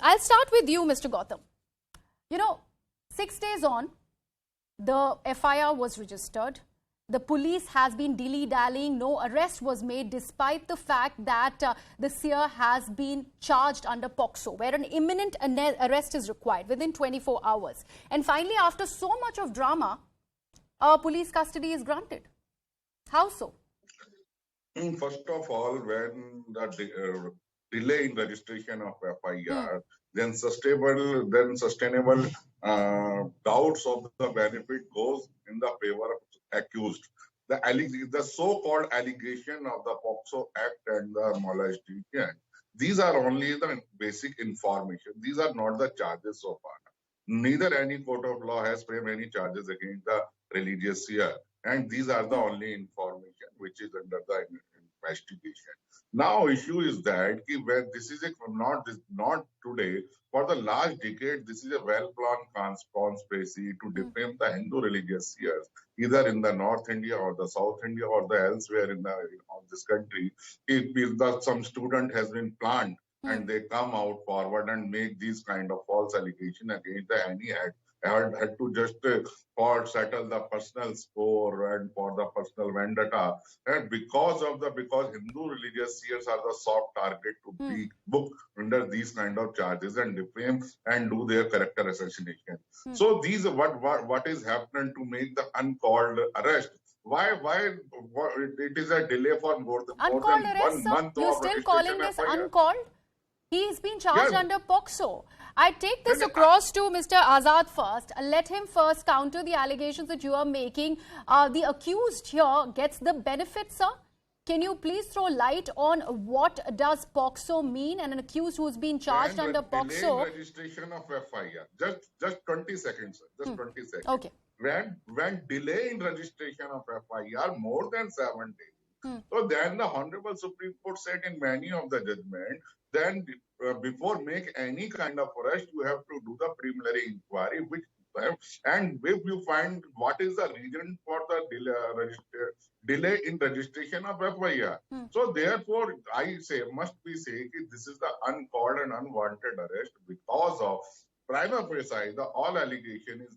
I'll start with you, Mr. Gautam. 6 days on, the FIR was registered. The police has been dilly-dallying. No arrest was made despite the fact that the seer has been charged under POCSO, where an imminent arrest is required within 24 hours. And finally, after so much of drama, police custody is granted. How so? First of all, when the delay in registration of FIR, then sustainable doubts of the benefit goes in the favor of accused. The so-called allegation of the POCSO Act and the molestation, these are only the basic information. These are not the charges so far. Neither any court of law has framed any charges against the religious seer, and these are the only information which is under the investigation. Now, issue is that when this is not today. For the last decade, this is a well-planned conspiracy to defame the Hindu religious seers, either in the North India or the South India or the elsewhere in this country. If some student has been planned and they come out forward and make these kind of false allegations against any had to just for settle the personal score and for the personal vendetta, and because Hindu religious seers are the soft target to be booked under these kind of charges and defame and do their character assassination. So these are what is happening to make the uncalled arrest. Why it is a delay for more than 1 month? You're still calling this uncalled? He's been charged under POCSO. I take this across to Mr. Azad first. Let him first counter the allegations that you are making. The accused here gets the benefit, sir. Can you please throw light on what does POCSO mean and an accused who's been charged under POCSO? Registration of FIR. Just 20 seconds, sir. Just 20 seconds. Okay. When delay in registration of FIR more than 7 days. So then the Honorable Supreme Court said in many of the judgment, then before make any kind of arrest, you have to do the preliminary inquiry, and if you find what is the reason for the delay in registration of FIR. So therefore, I must be saying this is the uncalled and unwanted arrest because of prima facie, the all allegation is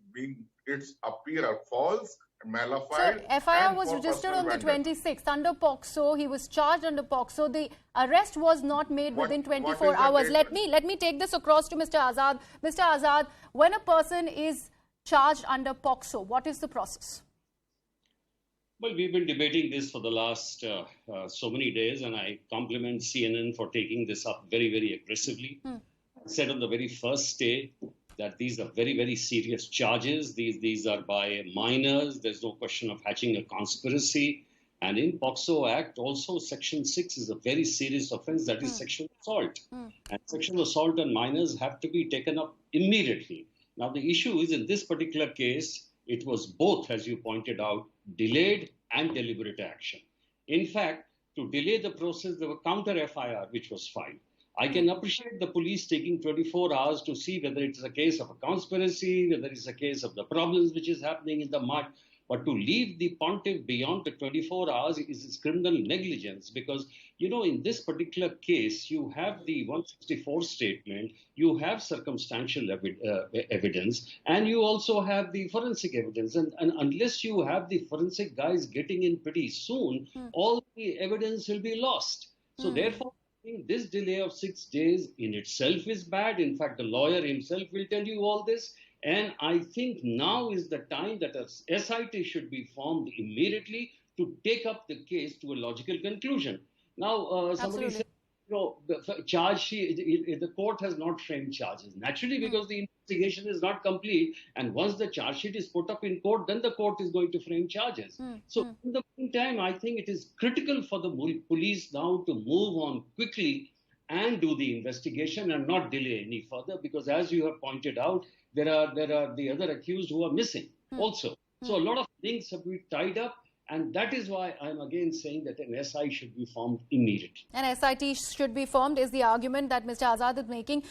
it's appear false, malified. So FIR was registered on the 26th under POCSO. He was charged under POCSO. The arrest was not made within 24 hours. Let me take this across to Mr. Azad. Mr. Azad, when a person is charged under POCSO, what is the process? Well, we've been debating this for the last so many days, and I compliment CNN for taking this up very, very aggressively. I said on the very first day that these are very, very serious charges. These are by minors. There's no question of hatching a conspiracy. And in POCSO Act, also Section 6 is a very serious offense, that is sexual assault. And sexual assault on minors have to be taken up immediately. Now, the issue is in this particular case, it was both, as you pointed out, delayed and deliberate action. In fact, to delay the process, there were counter FIR, which was filed. I can appreciate the police taking 24 hours to see whether it's a case of a conspiracy, whether it's a case of the problems which is happening in the mud. But to leave the pontiff beyond the 24 hours is criminal negligence because, in this particular case, you have the 164 statement, you have circumstantial evidence, and you also have the forensic evidence. And unless you have the forensic guys getting in pretty soon, all the evidence will be lost. So therefore, this delay of 6 days in itself is bad. In fact, the lawyer himself will tell you all this. And I think now is the time that a SIT should be formed immediately to take up the case to a logical conclusion. Now, somebody said, the charge sheet, the court has not framed charges. Naturally, because the investigation is not complete. And once the charge sheet is put up in court, then the court is going to frame charges. So in the meantime, I think it is critical for the police now to move on quickly and do the investigation and not delay any further. Because as you have pointed out, there are the other accused who are missing also. So a lot of things have been tied up. And that is why I'm again saying that an SI should be formed immediately. An SIT should be formed is the argument that Mr. Azad is making.